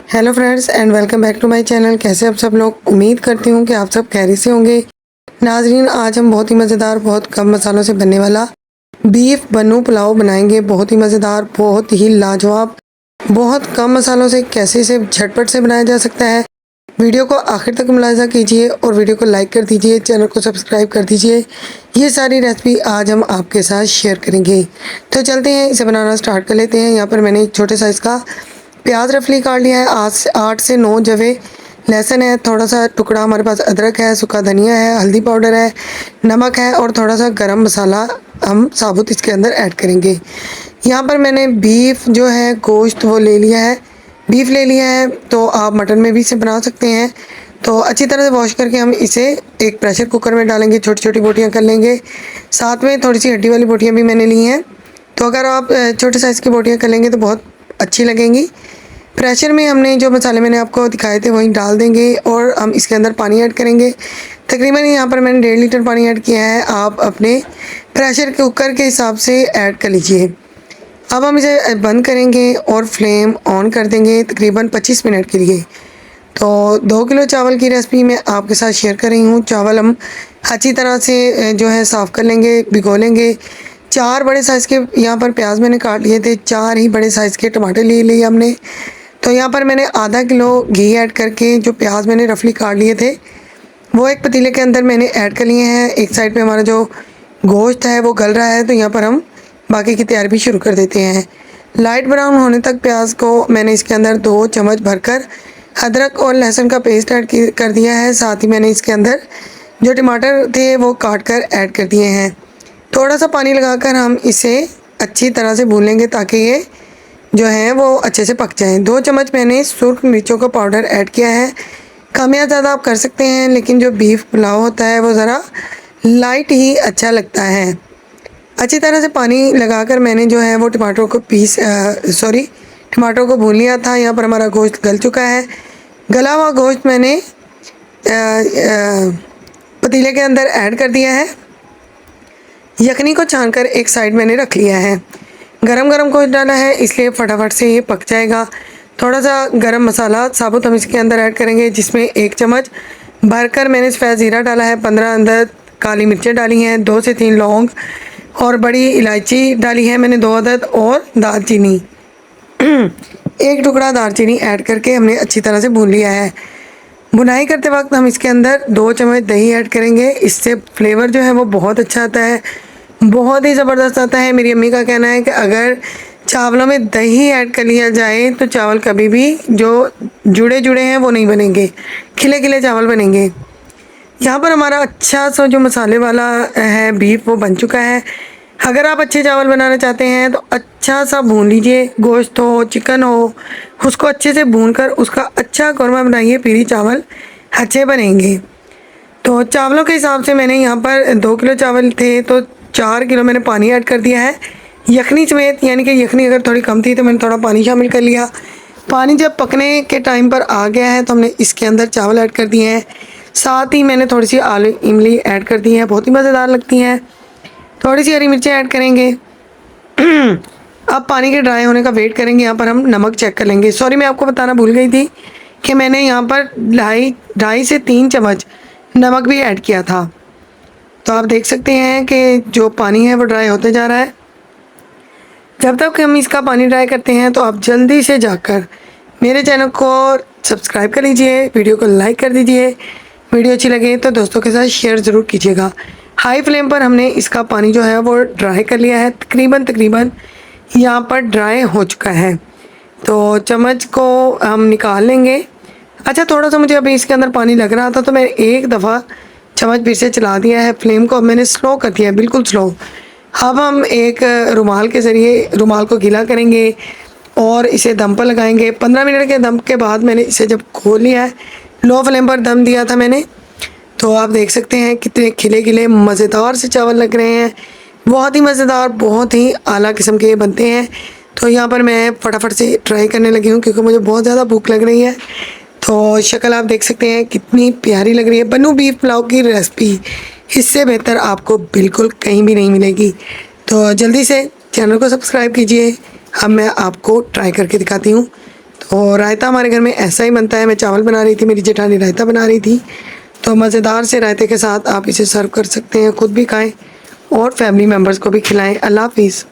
Hello friends and welcome back to my channel. कैसे आप सब लोग? उम्मीद करती हूँ कि आप सब खैरियत से होंगे। नाजरीन, आज हम बहुत ही मज़ेदार, बहुत कम मसालों से बनने वाला बीफ बन्नू पुलाव बनाएंगे। बहुत ही मज़ेदार, बहुत ही लाजवाब, बहुत कम मसालों से कैसे इसे झटपट से बनाया जा सकता है। वीडियो को आखिर तक मुलाहिजा कीजिए और वीडियो को लाइक कर दीजिए, चैनल को सब्सक्राइब कर दीजिए। ये सारी रेसिपी आज हम आपके साथ शेयर करेंगे। तो चलते हैं, इसे बनाना स्टार्ट कर लेते हैं। यहाँ पर मैंने एक छोटे साइज़ का प्याज रफली काट लिया है। 8 से 9 जवे लहसुन है, थोड़ा सा टुकड़ा हमारे पास अदरक है, सूखा धनिया है, हल्दी पाउडर है, नमक है और थोड़ा सा गरम मसाला हम साबुत इसके अंदर ऐड करेंगे। यहाँ पर मैंने बीफ जो है, गोश्त वो ले लिया है, बीफ ले लिया है। तो आप मटन में भी इसे बना सकते हैं। तो अच्छी तरह से वॉश करके हम इसे एक प्रेशर कुकर में डालेंगे, छोटी छोटी बोटियाँ कर लेंगे। साथ में थोड़ी सी हड्डी वाली बोटियाँ भी मैंने ली हैं। तो अगर आप छोटे साइज़ की बोटियाँ कर लेंगे तो बहुत अच्छी लगेंगी। प्रेशर में हमने जो मसाले मैंने आपको दिखाए थे वही डाल देंगे और हम इसके अंदर पानी ऐड करेंगे। तकरीबन यहाँ पर मैंने 1.5 लीटर पानी ऐड किया है। आप अपने प्रेशर कुकर के हिसाब से ऐड कर लीजिए। अब हम इसे बंद करेंगे और फ्लेम ऑन कर देंगे तकरीबन 25 मिनट के लिए। तो 2 किलो चावल की रेसिपी मैं आपके साथ शेयर कर रही हूँ। चावल हम अच्छी तरह से जो है साफ़ कर लेंगे, भिगो लेंगे। 4 बड़े साइज़ के यहाँ पर प्याज मैंने काट लिए थे, 4 ही बड़े साइज़ के टमाटर ले लिए हमने। तो यहाँ पर मैंने आधा किलो घी ऐड करके जो प्याज मैंने रफली काट लिए थे वो एक पतीले के अंदर मैंने ऐड कर लिए हैं। एक साइड पे हमारा जो गोश्त है वो गल रहा है, तो यहाँ पर हम बाकी की तैयारी भी शुरू कर देते हैं। लाइट ब्राउन होने तक प्याज को मैंने इसके अंदर 2 चम्मच भरकर अदरक और लहसुन का पेस्ट ऐड कर दिया है। साथ ही मैंने इसके अंदर जो टमाटर थे वो काट कर ऐड कर दिए हैं। थोड़ा सा पानी लगाकर हम इसे अच्छी तरह से भून लेंगे ताकि ये जो है वो अच्छे से पक जाएं। 2 चम्मच मैंने सुर्ख मिर्चों का पाउडर ऐड किया है। कम या ज़्यादा आप कर सकते हैं, लेकिन जो बीफ पुलाव होता है वो ज़रा लाइट ही अच्छा लगता है। अच्छी तरह से पानी लगाकर मैंने जो है वो टमाटरों को भून लिया था। यहाँ पर हमारा गोश्त गल चुका है। गला हुआ गोश्त मैंने पतीले के अंदर ऐड कर दिया है। यखनी को छानकर एक साइड मैंने रख लिया है। गरम गरम गोश्त डाला है इसलिए फटाफट से ये पक जाएगा। थोड़ा सा गरम मसाला साबुत हम इसके अंदर ऐड करेंगे, जिसमें 1 चम्मच भरकर मैंने सफ़ेद ज़ीरा डाला है, 15 अंदर काली मिर्चें डाली हैं, 2 से 3 लौंग और बड़ी इलायची डाली है मैंने 2 अदद, और दालचीनी 1 टुकड़ा दालचीनी ऐड करके हमने अच्छी तरह से भून लिया है। भुनाई करते वक्त हम इसके अंदर 2 चम्मच दही ऐड करेंगे। इससे फ्लेवर जो है वो बहुत अच्छा आता है, बहुत ही ज़बरदस्त आता है। मेरी अम्मी का कहना है कि अगर चावलों में दही ऐड कर लिया जाए तो चावल कभी भी जो जुड़े जुड़े हैं वो नहीं बनेंगे, खिले खिले चावल बनेंगे। यहाँ पर हमारा अच्छा सा जो मसाले वाला है बीफ वो बन चुका है। अगर आप अच्छे चावल बनाना चाहते हैं तो अच्छा सा भून लीजिए। गोश्त हो, चिकन हो, उसको अच्छे से भून कर उसका अच्छा कौरमा बनाइए, फिर ही चावल अच्छे बनेंगे। तो चावलों के हिसाब से मैंने यहाँ पर 2 किलो चावल थे तो 4 किलो मैंने पानी ऐड कर दिया है यखनी समेत। यानी कि यखनी अगर थोड़ी कम थी तो मैंने थोड़ा पानी शामिल कर लिया। पानी जब पकने के टाइम पर आ गया है तो हमने इसके अंदर चावल ऐड कर दिए हैं। साथ ही मैंने थोड़ी सी आलू इमली ऐड कर दी है, बहुत ही मज़ेदार लगती हैं। थोड़ी सी हरी मिर्चें ऐड करेंगे। अब पानी के ड्राई होने का वेट करेंगे। यहाँ पर हम नमक चेक कर लेंगे। सॉरी, मैं आपको बताना भूल गई थी कि मैंने यहाँ पर ढाई से 3 चम्मच नमक भी ऐड किया था। तो आप देख सकते हैं कि जो पानी है वो ड्राई होते जा रहा है। जब तक हम इसका पानी ड्राई करते हैं तो आप जल्दी से जाकर मेरे चैनल को सब्सक्राइब कर लीजिए, वीडियो को लाइक कर दीजिए। वीडियो अच्छी लगे तो दोस्तों के साथ शेयर ज़रूर कीजिएगा। हाई फ्लेम पर हमने इसका पानी जो है वो ड्राई कर लिया है। तकरीबन यहाँ पर ड्राई हो चुका है। तो चम्मच को हम निकाल लेंगे। अच्छा, थोड़ा सा मुझे अभी इसके अंदर पानी लग रहा था तो मैं एक दफ़ा चम्मच फिर से चला दिया है। फ्लेम को अब मैंने स्लो कर दिया है, बिल्कुल स्लो। अब हम एक रुमाल के ज़रिए रुमाल को गीला करेंगे और इसे दम पर लगाएंगे। 15 मिनट के दम के बाद मैंने इसे जब खोल लिया है, लो फ्लेम पर दम दिया था मैंने, तो आप देख सकते हैं कितने खिले खिले मज़ेदार से चावल लग रहे हैं। बहुत ही मज़ेदार, बहुत ही आला किस्म के ये बनते हैं। तो यहाँ पर मैं फटाफट से ट्राई करने लगी हूँ क्योंकि मुझे बहुत ज़्यादा भूख लग रही है। तो शक्ल आप देख सकते हैं कितनी प्यारी लग रही है। बन्नू बीफ पुलाव की रेसिपी इससे बेहतर आपको बिल्कुल कहीं भी नहीं मिलेगी। तो जल्दी से चैनल को सब्सक्राइब कीजिए। अब मैं आपको ट्राई करके दिखाती हूँ। तो रायता हमारे घर में ऐसा ही बनता है। मैं चावल बना रही थी, मेरी जेठानी रायता बना रही थी। तो मज़ेदार से रायते के साथ आप इसे सर्व कर सकते हैं, खुद भी खाएं और फैमिली मेम्बर्स को भी खिलाएं। अल्लाह हाफिज़।